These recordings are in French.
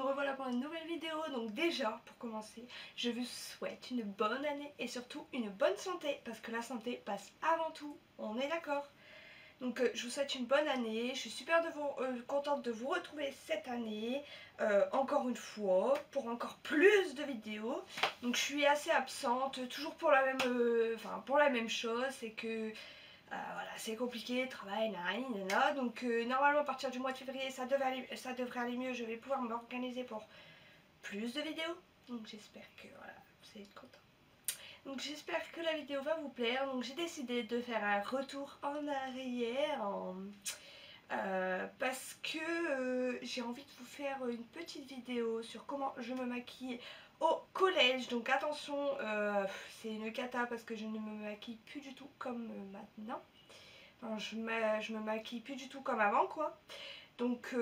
revoilà pour une nouvelle vidéo. Donc déjà, pour commencer, je vous souhaite une bonne année et surtout une bonne santé, parce que la santé passe avant tout, on est d'accord. Donc je vous souhaite une bonne année, je suis super contente de vous retrouver cette année, encore une fois, pour encore plus de vidéos. Donc je suis assez absente, toujours pour la même chose, c'est que voilà, c'est compliqué, travail, nanana. Donc normalement à partir du mois de février ça devrait aller mieux, je vais pouvoir m'organiser pour plus de vidéos. Donc j'espère que voilà, vous allez être contents. Donc j'espère que la vidéo va vous plaire. Donc j'ai décidé de faire un retour en arrière parce que j'ai envie de vous faire une petite vidéo sur comment je me maquille au collège. Donc attention, c'est une cata parce que je ne me maquille plus du tout comme maintenant. Enfin, je me maquille plus du tout comme avant quoi. Donc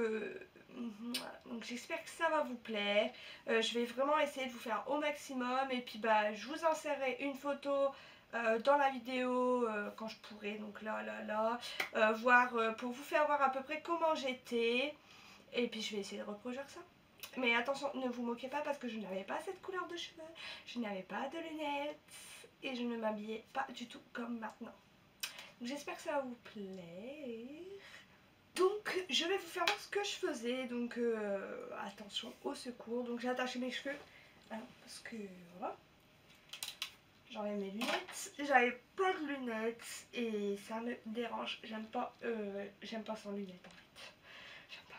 j'espère que ça va vous plaire. Je vais vraiment essayer de vous faire au maximum. Et puis bah je vous insérerai une photo dans la vidéo quand je pourrai. Donc là pour vous faire voir à peu près comment j'étais. Et puis je vais essayer de reproduire ça. Mais attention, ne vous moquez pas parce que je n'avais pas cette couleur de cheveux. Je n'avais pas de lunettes. Et je ne m'habillais pas du tout comme maintenant. J'espère que ça va vous plaire. Donc je vais vous faire voir ce que je faisais. Donc attention au secours. Donc j'ai attaché mes cheveux parce que voilà, j'enlève mes lunettes. J'avais pas de lunettes et ça me dérange. J'aime pas sans lunettes en fait. J'aime pas.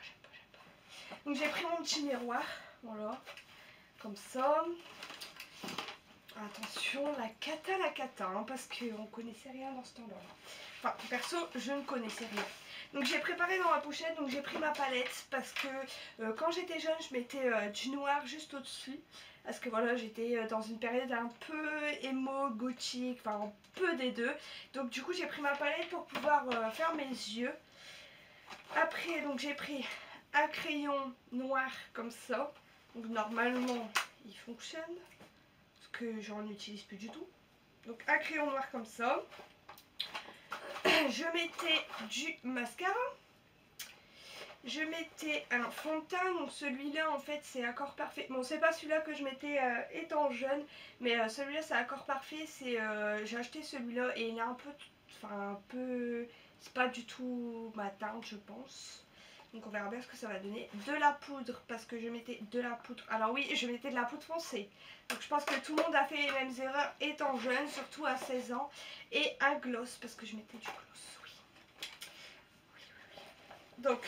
Donc j'ai pris mon petit miroir, voilà, comme ça. Attention, la cata, hein, parce qu'on connaissait rien dans ce temps-là. Enfin, perso, je ne connaissais rien. Donc j'ai préparé dans ma pochette, donc j'ai pris ma palette parce que quand j'étais jeune, je mettais du noir juste au-dessus. Parce que voilà, j'étais dans une période un peu émo, gothique, enfin un peu des deux. Donc du coup, j'ai pris ma palette pour pouvoir faire mes yeux. Après, donc j'ai pris un crayon noir comme ça. Donc normalement, il fonctionne. Que j'en utilise plus du tout. Donc un crayon noir comme ça. Je mettais du mascara. Je mettais un fond de teint. Donc celui-là en fait c'est Accord Parfait. Bon, c'est pas celui-là que je mettais étant jeune, mais celui-là c'est Accord Parfait. C'est j'ai acheté celui-là et il est un peu c'est pas du tout ma teinte je pense. Donc on verra bien ce que ça va donner. De la poudre, parce que je mettais de la poudre. Alors oui, je mettais de la poudre foncée. Donc je pense que tout le monde a fait les mêmes erreurs étant jeune, surtout à 16 ans. Et un gloss, parce que je mettais du gloss, oui. Donc,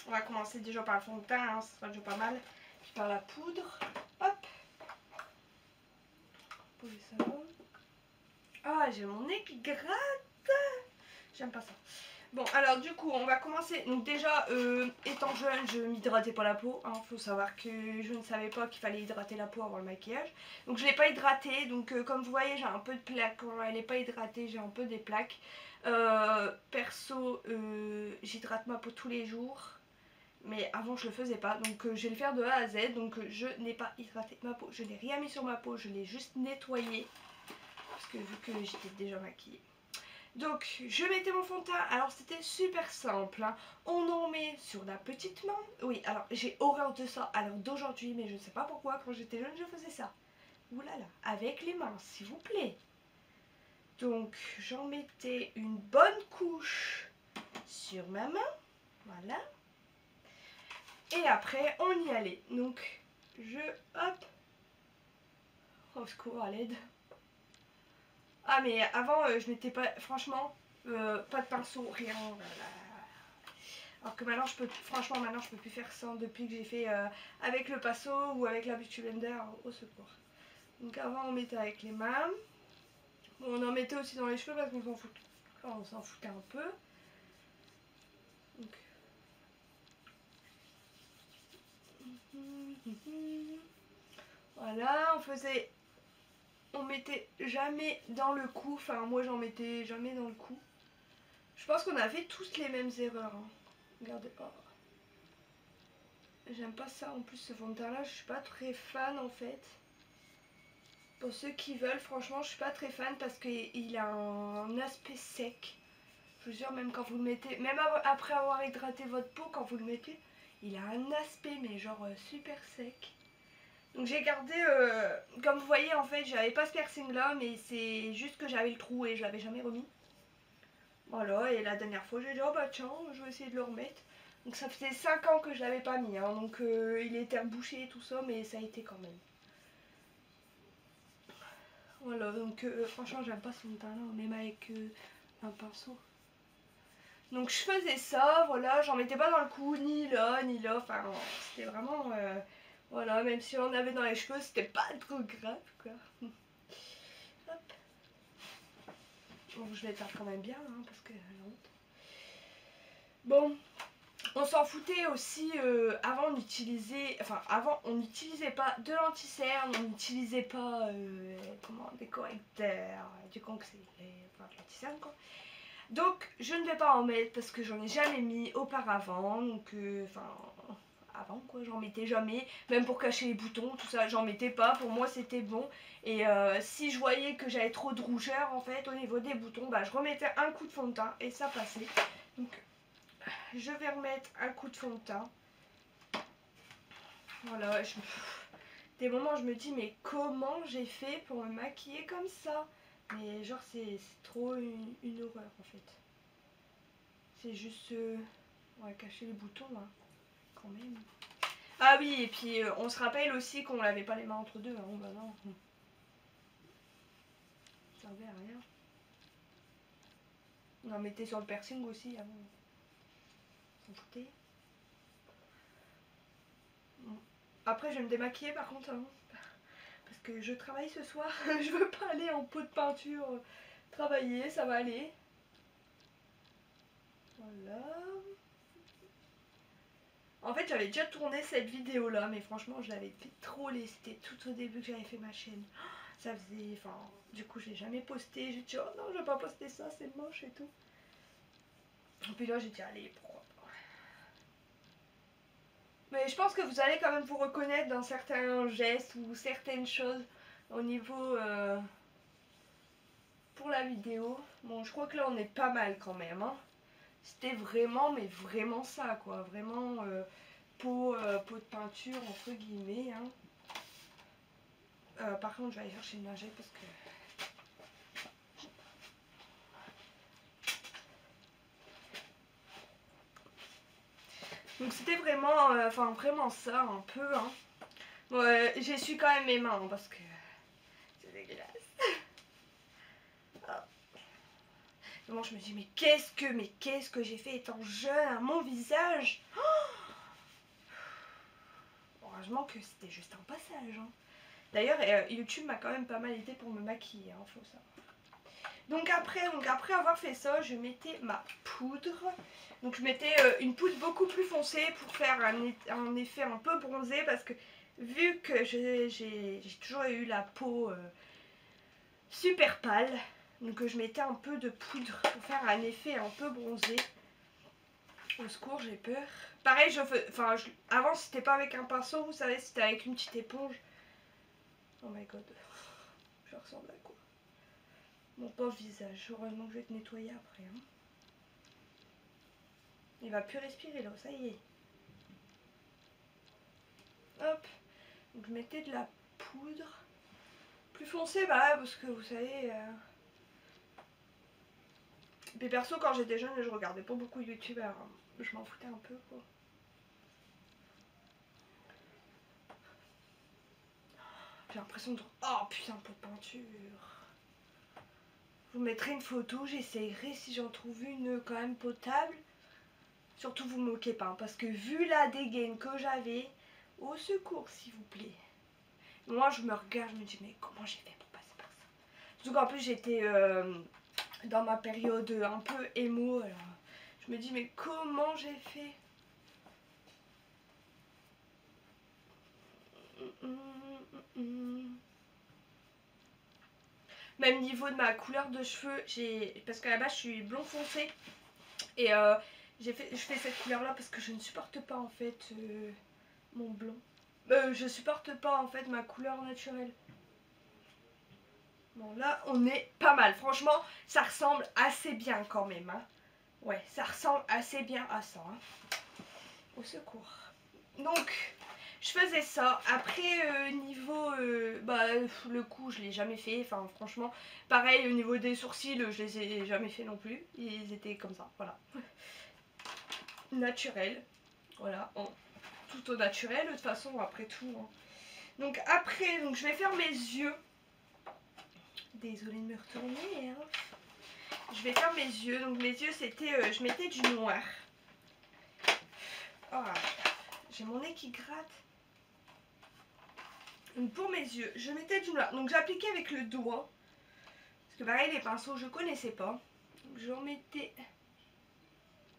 on va commencer déjà par le fond de teint, hein, ce sera déjà pas mal. Puis par la poudre. Hop. Poser ça. Ah, j'ai mon nez qui gratte. J'aime pas ça. Bon, alors du coup, on va commencer. Donc déjà, étant jeune, je m'hydratais pas la peau. Hein. Faut savoir que je ne savais pas qu'il fallait hydrater la peau avant le maquillage. Donc je l'ai pas hydratée. Donc comme vous voyez, j'ai un peu de plaques. Quand elle n'est pas hydratée, j'ai un peu des plaques. Perso, j'hydrate ma peau tous les jours. Mais avant, je le faisais pas. Donc je vais le faire de A à Z. Donc je n'ai pas hydraté ma peau. Je n'ai rien mis sur ma peau. Je l'ai juste nettoyée. Parce que vu que j'étais déjà maquillée. Donc je mettais mon fond de teint, alors c'était super simple, hein. On en met sur la petite main. Oui, alors j'ai horreur de ça à l'heure d'aujourd'hui, mais je ne sais pas pourquoi, quand j'étais jeune je faisais ça. Oulala, avec les mains s'il vous plaît. Donc j'en mettais une bonne couche sur ma main, voilà. Et après on y allait, donc hop, au secours à l'aide. Ah mais avant je n'étais pas, franchement, pas de pinceau, rien. Alors que maintenant franchement je peux plus faire ça depuis que j'ai fait avec le pinceau ou avec la Beauty Blender, au secours. Donc avant on mettait avec les mains. Bon, on en mettait aussi dans les cheveux parce qu'on s'en foutait un peu. Donc. Voilà, on mettait jamais dans le cou, enfin moi j'en mettais jamais dans le cou. Je pense qu'on a fait tous les mêmes erreurs. Hein. Regardez, oh. J'aime pas ça en plus ce fond de teint là, je suis pas très fan en fait. Pour ceux qui veulent, franchement je suis pas très fan parce qu'il a un aspect sec. Je vous jure, même quand vous le mettez, même après avoir hydraté votre peau, quand vous le mettez, il a un aspect mais genre super sec. Donc j'ai gardé, comme vous voyez en fait j'avais pas ce piercing là, mais c'est juste que j'avais le trou et je l'avais jamais remis. Voilà, et la dernière fois j'ai dit oh bah tiens je vais essayer de le remettre. Donc ça faisait 5 ans que je l'avais pas mis, hein, donc il était rebouché et tout ça, mais ça a été quand même. Voilà, donc franchement j'aime pas ce fond de teint là, même avec un pinceau. Donc je faisais ça, voilà, j'en mettais pas dans le cou, ni là, enfin c'était vraiment, voilà, même si on avait dans les cheveux, c'était pas trop grave quoi. Hop. Bon, je l'étale quand même bien, hein, parce que la honte. Bon, on s'en foutait aussi, avant on n'utilisait pas de l'anti-cerne, on n'utilisait pas, des correcteurs, du conseiller, enfin de l'anti-cerne quoi. Donc je ne vais pas en mettre parce que j'en ai jamais mis auparavant, donc avant quoi, j'en mettais jamais, même pour cacher les boutons, tout ça, j'en mettais pas, pour moi c'était bon. Et si je voyais que j'avais trop de rougeur en fait au niveau des boutons, bah je remettais un coup de fond de teint et ça passait. Donc je vais remettre un coup de fond de teint. Voilà, des moments je me dis mais comment j'ai fait pour me maquiller comme ça? Mais genre c'est trop une horreur en fait. C'est juste on va cacher les boutons hein, quand même. Ah oui, et puis on se rappelle aussi qu'on lavait pas les mains entre deux, hein, bah non. Ça servait à rien. On en mettait sur le piercing aussi avant. S'en foutait. Bon. Après je vais me démaquiller par contre hein, parce que je travaille ce soir. Je veux pas aller en pot de peinture travailler, ça va aller. Voilà. En fait j'avais déjà tourné cette vidéo là, mais franchement je l'avais fait troller, c'était tout au début que j'avais fait ma chaîne. Ça faisait, enfin, du coup je l'ai jamais posté, j'ai dit oh non je vais pas poster ça, c'est moche et tout. Et puis là j'ai dit allez pourquoi pas. Mais je pense que vous allez quand même vous reconnaître dans certains gestes ou certaines choses au niveau pour la vidéo. Bon je crois que là on est pas mal quand même hein. C'était vraiment mais vraiment ça quoi, vraiment pot de peinture entre guillemets hein. Par contre je vais aller chercher une lingette parce que donc c'était vraiment, vraiment ça un peu hein. Ouais, j'essuie quand même mes mains hein, parce que c'est dégueulasse. Oh. Bon, je me dis mais qu'est-ce que j'ai fait étant jeune à mon visage. Oh, heureusement que c'était juste un passage. Hein. D'ailleurs, YouTube m'a quand même pas mal aidé pour me maquiller, hein, faut savoir. Donc après avoir fait ça, je mettais ma poudre. Donc je mettais une poudre beaucoup plus foncée pour faire un effet un peu bronzé parce que vu que j'ai toujours eu la peau super pâle, donc je mettais un peu de poudre pour faire un effet un peu bronzé. Au secours, j'ai peur. Pareil, avant c'était pas avec un pinceau, vous savez, c'était avec une petite éponge. Oh my god, je ressemble à quoi? Mon pauvre visage, heureusement que je vais te nettoyer après. Hein. Il va plus respirer là, ça y est. Hop, donc je mettais de la poudre. Plus foncée, bah parce que vous savez... Puis perso, quand j'étais jeune, je regardais pas beaucoup YouTube, alors je m'en foutais un peu quoi. J'ai l'impression de... Oh putain, pot de peinture. Je vous mettrai une photo, j'essayerai si j'en trouve une quand même potable. Surtout vous moquez pas, hein, parce que vu la dégaine que j'avais, au secours s'il vous plaît. Moi je me regarde, je me dis mais comment j'ai fait pour passer par ça? Surtout qu'en plus j'étais dans ma période un peu émo, alors je me dis mais comment j'ai fait? Même niveau de ma couleur de cheveux, parce qu'à la base je suis blond foncé et je fais cette couleur là parce que je ne supporte pas en fait mon blond. Je supporte pas en fait ma couleur naturelle. Bon là on est pas mal, franchement ça ressemble assez bien quand même. Hein. Ouais, ça ressemble assez bien à ça. Hein. Au secours. Donc je faisais ça. Après niveau le cou je l'ai jamais fait. Enfin franchement pareil au niveau des sourcils je les ai jamais fait non plus. Ils étaient comme ça, voilà. Naturel. Voilà, tout au naturel de toute façon après tout. Hein. Donc après je vais faire mes yeux. Désolée de me retourner. Hein. Je vais faire mes yeux. Donc mes yeux c'était je mettais du noir. Oh, j'ai mon nez qui gratte. Donc pour mes yeux, je mettais du noir. Donc j'appliquais avec le doigt. Parce que pareil, les pinceaux, je connaissais pas. Donc j'en mettais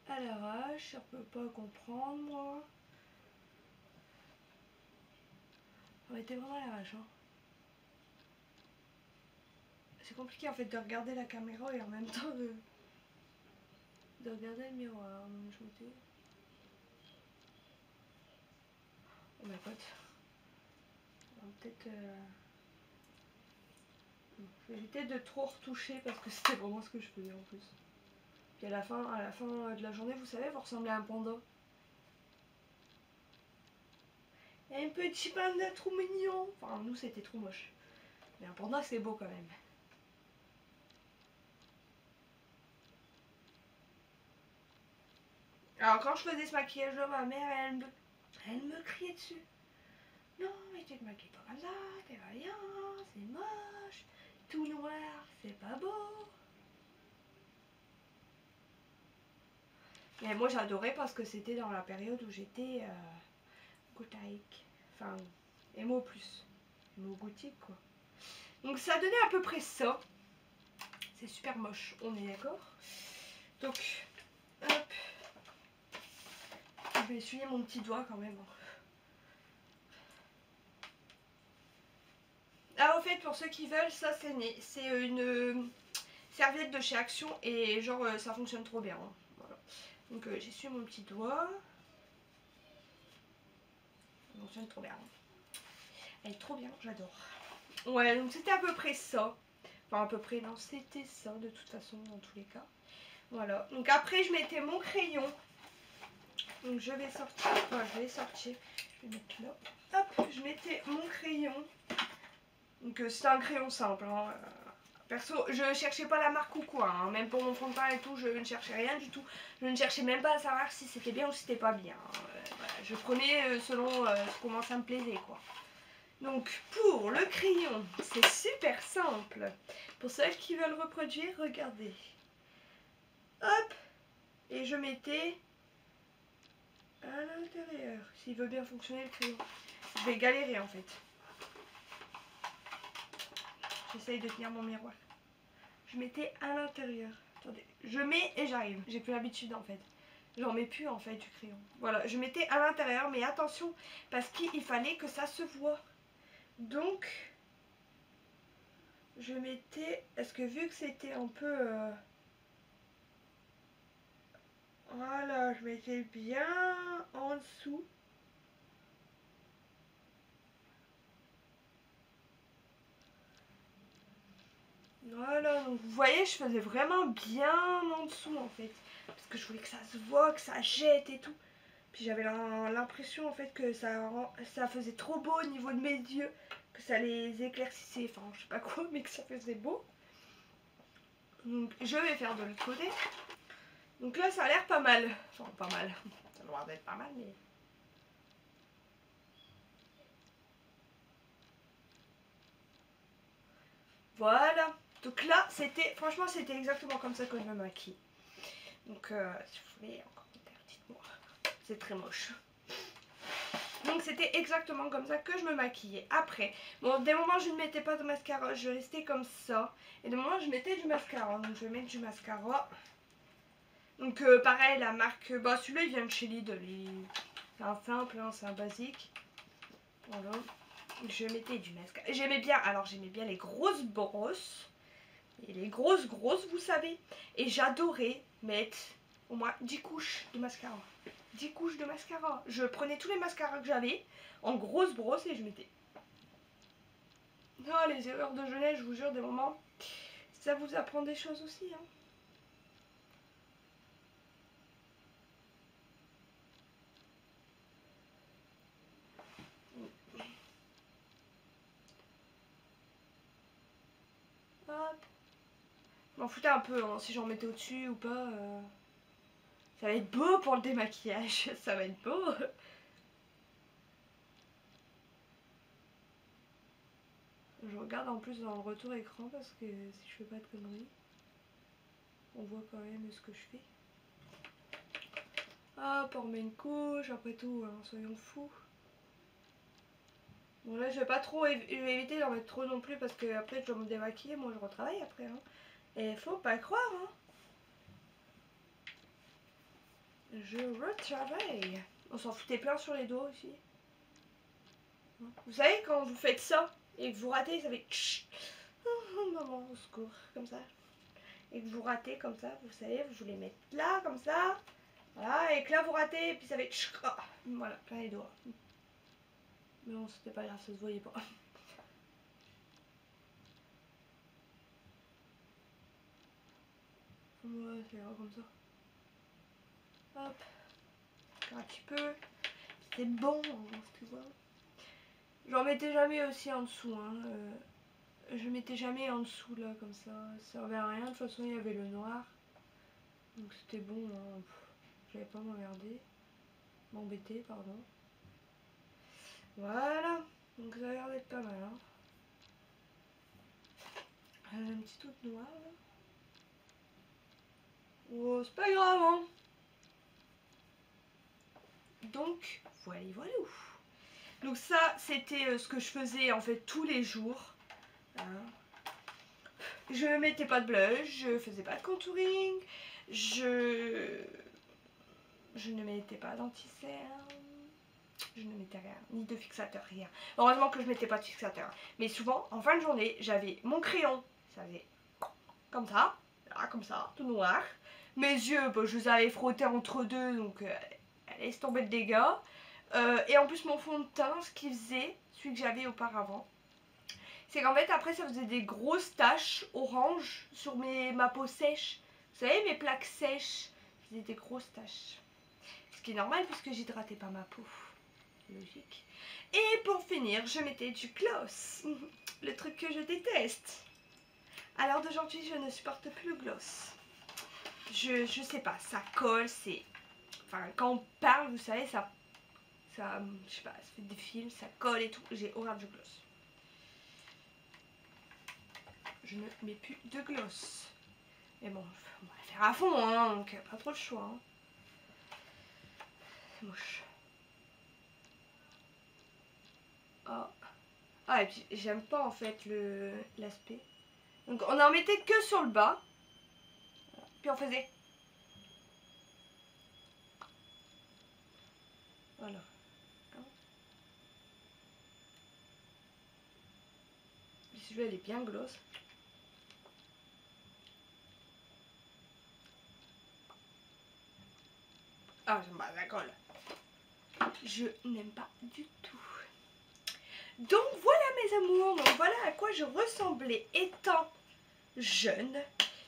à l'arrache. Ça peut pas comprendre, moi. J'en mettais vraiment à l'arrache. Hein. C'est compliqué en fait de regarder la caméra et en même temps de regarder le miroir. Donc je mettais... Oh my god. Peut-être... Je vais éviter de trop retoucher parce que c'était vraiment ce que je faisais en plus. Puis à la fin de la journée, vous savez, vous ressemblez à un panda. Et un petit panda trop mignon. Enfin, nous c'était trop moche. Mais un panda c'est beau quand même. Alors quand je faisais ce maquillage là, ma mère elle me criait dessus. Non mais tu te maquilles pas comme ça, t'es pas bien, c'est moche. Tout noir, c'est pas beau. Mais moi j'adorais parce que c'était dans la période où j'étais gothique. Enfin, émo plus. Émo gothique quoi. Donc ça donnait à peu près ça. C'est super moche, on est d'accord. Donc, hop. Je vais essuyer mon petit doigt quand même. Ah au fait pour ceux qui veulent, ça c'est une serviette de chez Action et genre ça fonctionne trop bien. Hein. Voilà. Donc j'essuie mon petit doigt. Ça fonctionne trop bien. Elle est trop bien, j'adore. Ouais donc c'était à peu près ça. Enfin à peu près non c'était ça de toute façon dans tous les cas. Voilà. Donc après je mettais mon crayon. Donc je vais sortir. Enfin je vais sortir. Je vais mettre là. Hop, je mettais mon crayon. Donc c'est un crayon simple. Hein. Perso, je cherchais pas la marque ou quoi. Hein. Même pour mon fond de teint et tout, je ne cherchais rien du tout. Je ne cherchais même pas à savoir si c'était bien ou si c'était pas bien. Voilà. Je prenais selon comment ça me plaisait quoi. Donc pour le crayon, c'est super simple. Pour ceux qui veulent reproduire, regardez. Hop. Et je mettais à l'intérieur. S'il veut bien fonctionner le crayon. Je vais galérer en fait. J'essaye de tenir mon miroir. Je mettais à l'intérieur. Attendez, je mets et j'arrive. J'ai plus l'habitude en fait. J'en mets plus en fait du crayon. Voilà, je mettais à l'intérieur, mais attention, parce qu'il fallait que ça se voit. Donc, je mettais... Est-ce que vu que c'était un peu... Voilà, je mettais bien en dessous. Voilà, donc vous voyez, je faisais vraiment bien en dessous en fait. Parce que je voulais que ça se voit, que ça jette et tout. Puis j'avais l'impression en fait que ça faisait trop beau au niveau de mes yeux. Que ça les éclaircissait, enfin je sais pas quoi, mais que ça faisait beau. Donc je vais faire de l'autre côté. Donc là ça a l'air pas mal. Enfin pas mal, ça a l'air d'être pas mal mais... Voilà. Donc là c'était, franchement c'était exactement comme ça que je me maquille. Donc si vous voulez en commentaire dites-moi. C'est très moche. Donc c'était exactement comme ça que je me maquillais. Après, bon des moments je ne mettais pas de mascara, je restais comme ça. Et des moments je mettais du mascara. Donc je vais mettre du mascara. Donc pareil la marque, bah celui-là il vient de chez Lidl. C'est un simple, hein, c'est un basique. Voilà. Je mettais du mascara. J'aimais bien, alors j'aimais bien les grosses brosses. Et les grosses vous savez. Et j'adorais mettre au moins 10 couches de mascara. 10 couches de mascara. Je prenais tous les mascaras que j'avais en grosse brosse et je mettais. Oh, les erreurs de jeunesse, je vous jure, des moments, ça vous apprend des choses aussi. Hein. Hop. Je m'en foutais un peu hein, si j'en mettais au-dessus ou pas. Ça va être beau pour le démaquillage, ça va être beau. Je regarde en plus dans le retour écran parce que si je fais pas de conneries, on voit quand même ce que je fais. Hop, on remet une couche, après tout, hein, soyons fous. Bon là je vais pas trop je vais éviter d'en mettre trop non plus parce que après je dois me démaquiller, moi je retravaille après. Hein. Et faut pas croire. Hein. Je retravaille. On s'en foutait plein sur les doigts aussi. Vous savez quand vous faites ça et que vous ratez, ça fait oh, maman au secours, comme ça. Et que vous ratez comme ça, vous savez, vous les mettez là comme ça. Voilà, et que là vous ratez et puis ça fait oh, voilà, plein les doigts. Mais bon, c'était pas grave, ça se voyait pas. Ouais, c'est comme ça. Hop, un petit peu. C'est bon, tu vois. J'en mettais jamais aussi en dessous. Hein. Je mettais jamais en dessous là, comme ça. Ça servait à rien. De toute façon, il y avait le noir. Donc c'était bon. Hein. J'avais pas m'emmerder. M'embêter, pardon. Voilà. Donc ça a l'air d'être pas mal. Hein. Un petit truc noir là. Oh, c'est pas grave. Hein. Donc, voilà. Donc ça, c'était ce que je faisais en fait tous les jours. Hein. Je mettais pas de blush, je faisais pas de contouring, je ne mettais pas d'anti-cerne, je ne mettais rien, ni de fixateur, rien. Heureusement que je mettais pas de fixateur. Mais souvent, en fin de journée, j'avais mon crayon, ça faisait comme ça, là, comme ça, tout noir. Mes yeux, bah, je les avais frottés entre deux, donc laisse tomber le dégât. Et en plus mon fond de teint, ce qu'il faisait, celui que j'avais auparavant, c'est qu'en fait après ça faisait des grosses taches orange sur ma peau sèche. Vous savez mes plaques sèches, ça faisait des grosses taches. Ce qui est normal puisque j'hydratais pas ma peau. Logique. Et pour finir, je mettais du gloss. Le truc que je déteste. À l'heure d'aujourd'hui, je ne supporte plus le gloss. Je sais pas, ça colle, c'est... Enfin, quand on parle, vous savez, ça je sais pas, ça fait des fils, ça colle et tout. J'ai horreur du gloss. Je ne mets plus de gloss. Mais bon, on va la faire à fond, hein, donc pas trop le choix. Hein. C'est moche. Oh. Ah, et puis j'aime pas en fait l'aspect. Donc on en mettait que sur le bas. Puis on faisait. Voilà. Celui-là, elle est bien gloss. Ah, j'aime pas, ça colle. Je n'aime pas du tout. Donc voilà mes amours, donc voilà à quoi je ressemblais étant jeune.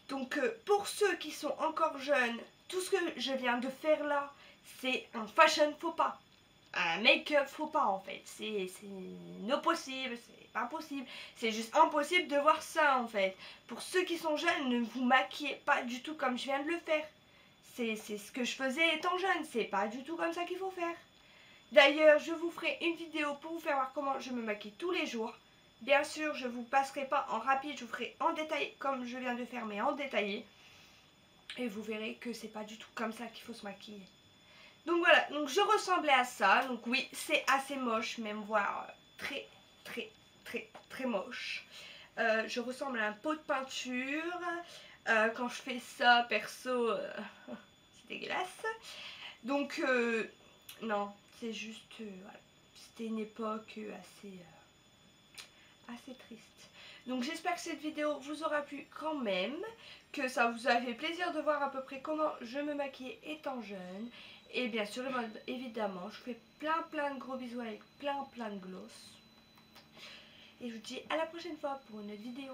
Donc pour ceux qui sont encore jeunes, tout ce que je viens de faire là, c'est un fashion faux pas. Un make-up faux pas en fait. C'est non possible, c'est pas possible. C'est juste impossible de voir ça en fait. Pour ceux qui sont jeunes, ne vous maquillez pas du tout comme je viens de le faire. C'est ce que je faisais étant jeune, c'est pas du tout comme ça qu'il faut faire. D'ailleurs, je vous ferai une vidéo pour vous faire voir comment je me maquille tous les jours. Bien sûr, je ne vous passerai pas en rapide, je vous ferai en détail comme je viens de faire, mais en détaillé. Et vous verrez que c'est pas du tout comme ça qu'il faut se maquiller. Donc voilà, donc je ressemblais à ça. Donc oui, c'est assez moche, même voire très moche. Je ressemble à un pot de peinture. Quand je fais ça, perso, c'est dégueulasse. Donc non, c'est juste, voilà, c'était une époque assez triste. Donc j'espère que cette vidéo vous aura plu quand même, que ça vous a fait plaisir de voir à peu près comment je me maquillais étant jeune. Et bien sûr, évidemment, je vous fais plein de gros bisous avec plein de gloss. Et je vous dis à la prochaine fois pour une autre vidéo.